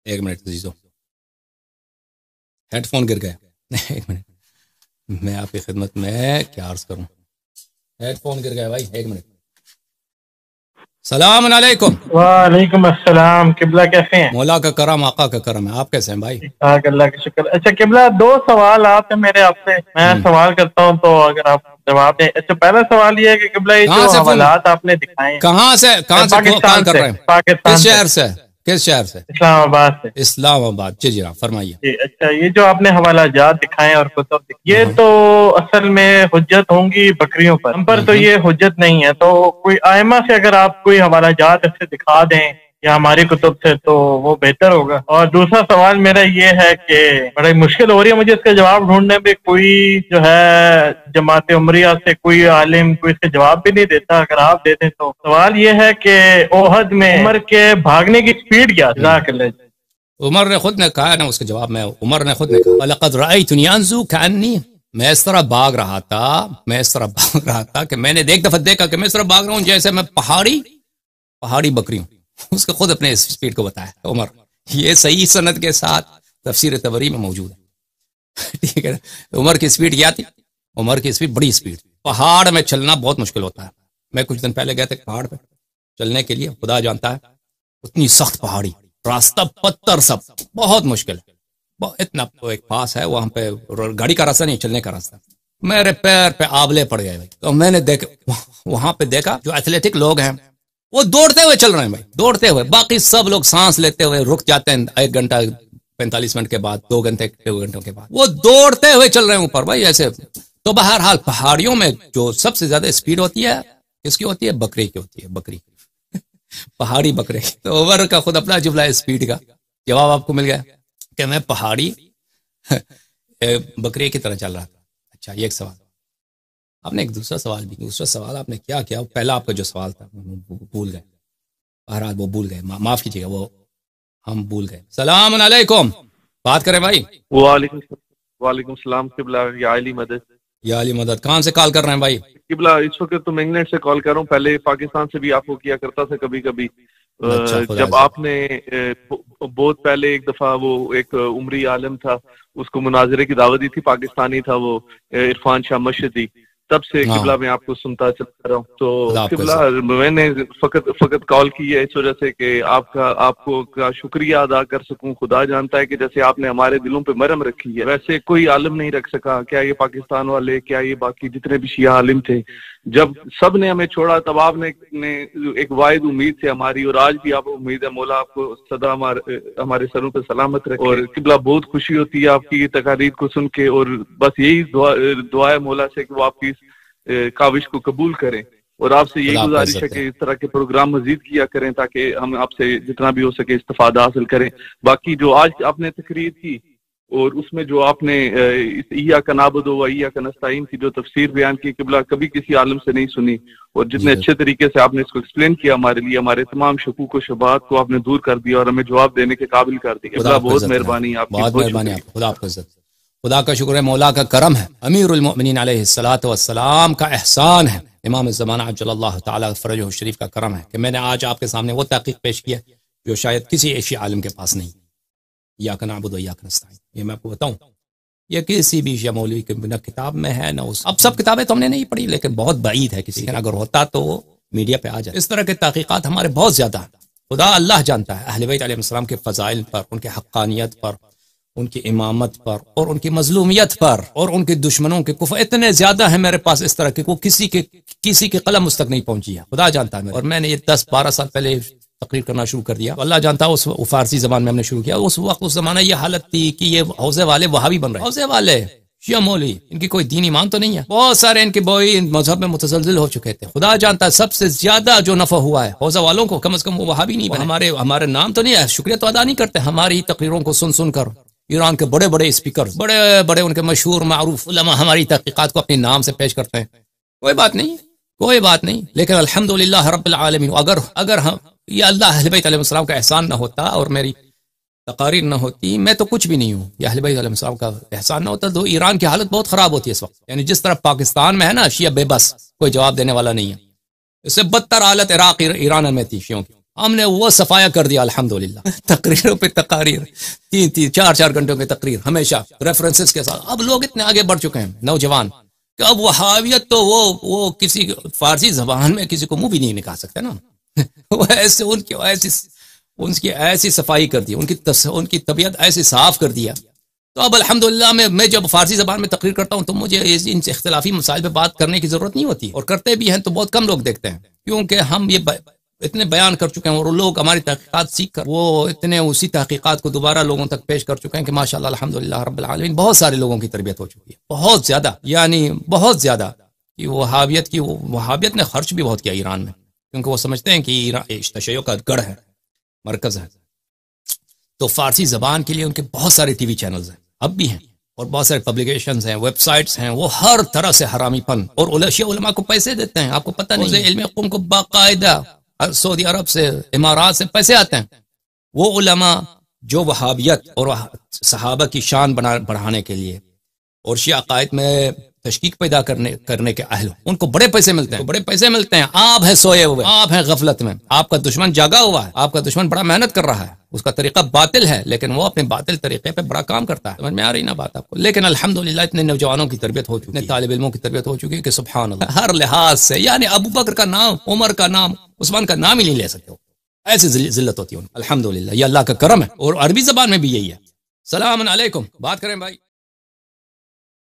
ایک منٹ عزیزو، head phone گر گیا. ایک منٹ، میں آپ کی خدمت میں کیا عرض کروں. ہیڈ فون گر گیا بھائی، ایک منٹ. السلام علیکم. وعلیکم السلام. قبلہ کیسے ہیں؟ مولا کا کرم، آقا کا کرم ہے. آپ کیسے ہیں بھائی؟ اللہ کا شکر. اچھا قبلہ، دو سوالات ہیں میرے آپ سے. میں سوال کرتا ہوں تو اگر آپ جواب دیں. اچھا پہلا سوال یہ ہے کہ قبلہ یہ جو حوالات آپ نے دکھائے ہیں کہاں سے پاکستان کر رہے ہیں؟ پاکستان کس شہر سے؟ کس شہر سے؟ اسلام آباد سے. اسلام آباد. جی جی فرمائیے. جی اچھا، یہ جو آپ نے حوالہ جات دکھائے اور کتب یہ تو اصل میں حجت ہوں گی بکریوں پر، ہم پر تو یہ حجت نہیں ہے. تو کوئی ائمہ سے اگر آپ کوئی حوالہ جات ایسے دکھا دیں یا ہماری کتب سے تو وہ بہتر ہوگا. اور دوسرا سوال میرا یہ ہے کہ بڑی مشکل ہو رہی ہے مجھے اس کا جواب ڈھونڈنے میں. کوئی جو ہے جماعت عمریہ سے کوئی عالم کوئی اس کا جواب بھی نہیں دیتا. اگر آپ دے دیں تو سوال یہ ہے کہ احد میں عمر کے بھاگنے کی سپیڈ کیا؟ جزاک اللہ. عمر نے خود نے کہا نا اس کا جواب میں، عمر نے خود نے کہا وَلَقَدْ رَأَيْتُنِي أَنْزُو كَأَنِّي، میں اس طرح بھاگ رہا تھا کہ میں نے ایک دفعہ دیکھا کہ میں اس طرح بھاگ رہا ہوں جیسے میں پہاڑی بکری ہوں. اس کے خود اپنے سپیڈ کو بتایا عمر. یہ صحیح سند کے ساتھ تفسیر طبری میں موجود ہے. ٹھیک ہے. عمر کی سپیڈ کیا تھی؟ عمر کی سپیڈ بڑی سپیڈ. پہاڑ میں چلنا بہت مشکل ہوتا ہے. میں کچھ دن پہلے گئے تھے پہاڑ پہ چلنے کے لیے، خدا جانتا ہے اتنی سخت پہاڑی، راستہ پتھر، سب بہت مشکل ہے. اتنا تو ایک پاس ہے وہاں پہ گاڑی کا راستہ نہیں، چلنے کا راستہ. میرے پیر پہ آبلے پڑ گئے بھائی. تو میں نے وہاں پہ دیکھا جو ایتھلیٹک لوگ ہیں وہ دوڑتے ہوئے چل رہے ہیں بھائی، دوڑتے ہوئے. باقی سب لوگ سانس لیتے ہوئے رک جاتے ہیں 1 گھنٹہ 45 منٹ کے بعد، 2 گھنٹوں کے بعد. وہ دوڑتے ہوئے چل رہے ہیں اوپر بھائی ایسے. تو بہرحال پہاڑیوں میں جو سب سے زیادہ اسپیڈ ہوتی ہے کس کی ہوتی ہے؟ بکری کی ہوتی ہے. بکری پہاڑی بکرے. تو عمر کا خود اپنا جملہ ہے اسپیڈ کا. جواب آپ کو مل گیا کہ میں پہاڑی بکرے کی طرح چل رہا تھا. اچھا یہ ایک سوال. آپ نے ایک دوسرا سوال آپ نے کیا کیا؟ پہلا آپ کا جو سوال تھا بھول گئے. بہرحال وہ بھول گئے، معاف کیجیے گا، وہ ہم بھول گئے. السلام علیکم. بات کریں بھائی. وعلیکم السلام. قبلہ یا علی مدد. یا علی مدد. کہاں سے کال کر رہے ہیں بھائی؟ قبلہ اس وقت تو میں انگلینڈ سے کال کر رہا ہوں. پہلے پاکستان سے بھی آپ کو کیا کرتا تھا کبھی کبھی. جب آپ نے بہت پہلے ایک دفعہ وہ ایک عمری عالم تھا، اس کو مناظرے کی دعوت دی تھی، پاکستانی تھا وہ، عرفان شاہ مشہدی. تب سے قبلہ میں آپ کو سنتا چلتا رہا ہوں. تو قبلہ میں نے فقط کال کی ہے اس وجہ سے کہ آپ کو کا شکریہ ادا کر سکوں. خدا جانتا ہے کہ جیسے آپ نے ہمارے دلوں پہ مرہم رکھی ہے ویسے کوئی عالم نہیں رکھ سکا. کیا یہ پاکستان والے، کیا یہ باقی جتنے بھی شیعہ عالم تھے، جب سب نے ہمیں چھوڑا تب آپ نے ایک واحد امید تھے ہماری، اور آج بھی آپ امید ہے. مولا آپ کو سدا ہمارے سروں پہ سلامت رکھے. اور قبلہ بہت خوشی ہوتی ہے آپ کی تقاریر کو سن کے، اور بس یہی دعا ہے مولا سے کہ وہ آپ کی کاوش کو قبول کریں. اور آپ سے یہی گزارش ہے کہ اس طرح کے پروگرام مزید کیا کریں تاکہ ہم آپ سے جتنا بھی ہو سکے استفادہ حاصل کریں. باقی جو آج آپ نے تقریر کی اور اس میں جو آپ نے ایاک نعبد و ایاک نستعین کی جو تفسیر بیان کی، قبلہ کبھی کسی عالم سے نہیں سنی. اور جتنے اچھے طریقے سے آپ نے اس کو ایکسپلین کیا ہمارے لیے، ہمارے تمام شکوک و شبہات کو آپ نے دور کر دیا اور ہمیں جواب دینے کے قابل کر دیا. قبلہ بہت مہربانی آپ کی. بہت مہربانی آپ. خدا آپ کو خدا کا شکر ہے، مولا کا کرم ہے، امیر المؤمنین علیہ الصلوۃ والسلام کا احسان ہے، امام زمانہ عجل اللہ تعالی فرجہ الشریف کا کرم ہے کہ میں نے آج آپ کے سامنے وہ تحقیق پیش کیا جو شاید کسی ایشی عالم کے پاس نہیں. ایاک نعبد و ایاک نستعین، یہ میں آپ کو بتاؤں یہ کسی بھی شیعہ مولوی کے نہ کتاب میں ہے نہ اس. اب سب کتابیں تو ہم نے نہیں پڑھی لیکن بہت بعید ہے کسی کا اگر ہوتا تو وہ میڈیا پہ آ جائے. اس طرح کے تحقیقات ہمارے بہت زیادہ ہیں. خدا اللہ جانتا ہے اہل بیت علیہ السلام کے فضائل پر، ان کے حقانیت پر، ان کی امامت پر، اور ان کی مظلومیت پر، اور ان کے دشمنوں کے کفر اتنے زیادہ ہیں میرے پاس اس طرح کے، وہ کسی کے قلم اس تک نہیں پہنچی ہے. خدا جانتا ہے. اور میں نے یہ 10-12 سال پہلے تقریر کرنا شروع کر دیا. اللہ جانتا ہے اس فارسی زبان میں ہم نے شروع کیا. اس وقت اس زمانہ یہ حالت تھی کہ یہ حوزے والے وہابی بن رہے ہیں. حوزے والے شیعہ مولوی، ان کی کوئی دین ایمان تو نہیں ہے. بہت سارے ان کے بوئی مذہب میں متزلزل ہو چکے تھے. خدا جانتا ہے سب سے زیادہ جو نفع ہوا ہے حوزہ والوں کو، کم از کم وہ وہابی نہیں بنے. ہمارے نام تو نہیں ہے، شکریہ تو ادا نہیں کرتے. ہماری تقریروں کو سن کر ایران کے بڑے بڑے اسپیکر، بڑے ان کے مشہور معروف علماء ہماری تحقیقات کو اپنے نام سے پیش کرتے ہیں. کوئی بات نہیں. لیکن الحمدللہ رب العالمین، اگر ہم یہ اللہ اہل بیت علیہ السلام کا احسان نہ ہوتا اور میری تقاریر نہ ہوتی، میں تو کچھ بھی نہیں ہوں. یہ اہل بیت علیہ السلام کا احسان نہ ہوتا تو ایران کی حالت بہت خراب ہوتی ہے اس وقت. یعنی جس طرح پاکستان میں ہے نا شیعہ بے بس، کوئی جواب دینے والا نہیں ہے، اس سے بدتر حالت عراق ایران میں تھی شیعوں کی. ہم نے وہ صفایا کر دیا الحمدللہ، تقریروں پہ تقاریر، 3-4 گھنٹوں کی تقریر ہمیشہ ریفرنسز کے ساتھ. اب لوگ اتنے آگے بڑھ چکے ہیں نوجوان کہ اب وہابیت تو وہ کسی فارسی زبان میں کسی کو منہ بھی نہیں نکال سکتے نا. وہ ایسے ان کی ایسی صفائی کر دی، ان کی طبیعت ایسی صاف کر دیا. تو اب الحمدللہ میں جب فارسی زبان میں تقریر کرتا ہوں تو مجھے ان سے اختلافی مسائل پہ بات کرنے کی ضرورت نہیں ہوتی، اور کرتے بھی ہیں تو بہت کم لوگ دیکھتے ہیں، کیونکہ ہم یہ اتنے بیان کر چکے ہیں اور لوگ ہماری تحقیقات سیکھ کر وہ اتنے اسی تحقیقات کو دوبارہ لوگوں تک پیش کر چکے ہیں کہ ماشاءاللہ الحمدللہ رب العالمین بہت سارے لوگوں کی تربیت ہو چکی ہے، بہت زیادہ، یعنی بہت زیادہ. کہ وہابیت نے خرچ بھی بہت کیا ایران میں، کیونکہ وہ سمجھتے ہیں کہ ایران تشیع کا گڑھ ہے، مرکز ہے. تو فارسی زبان کے لیے ان کے بہت سارے ٹی وی چینلز ہیں اب بھی ہیں، اور بہت سارے پبلیکیشنز ہیں، ویب سائٹس ہیں، وہ ہر طرح سے حرامی پن، اور شیعہ علماء کو پیسے دیتے ہیں. آپ کو پتہ نہیں، علم قوم کو باقاعدہ سعودی عرب سے، امارات سے پیسے آتے ہیں. وہ علماء جو وہابیت اور صحابہ کی شان بڑھانے کے لیے اور شیعہ عقائد میں تشکیک پیدا کرنے کے اہل، ان کو بڑے پیسے ملتے ہیں. آپ ہیں سوئے ہوئے، آپ ہیں غفلت میں، آپ کا دشمن جاگا ہوا ہے، آپ کا دشمن بڑا محنت کر رہا ہے، اس کا طریقہ باطل ہے لیکن وہ اپنے باطل طریقے پہ بڑا کام کرتا ہے. سمجھ میں آ رہی نا بات آپ کو؟ لیکن الحمدللہ اتنے نوجوانوں کی تربیت ہو چکی ہے، اتنے طالب علموں کی تربیت ہو چکی ہے کہ سبحان اللہ، ہر لحاظ سے، یعنی ابو بکر کا نام، عمر کا نام، عثمان کا نام ہی نہیں لے سکتے ہو، ایسی ذلت ہوتی ہے الحمدللہ. یہ اللہ کا کرم ہے، اور عربی زبان میں بھی یہی ہے. سلام علیکم. بات کریں بھائی.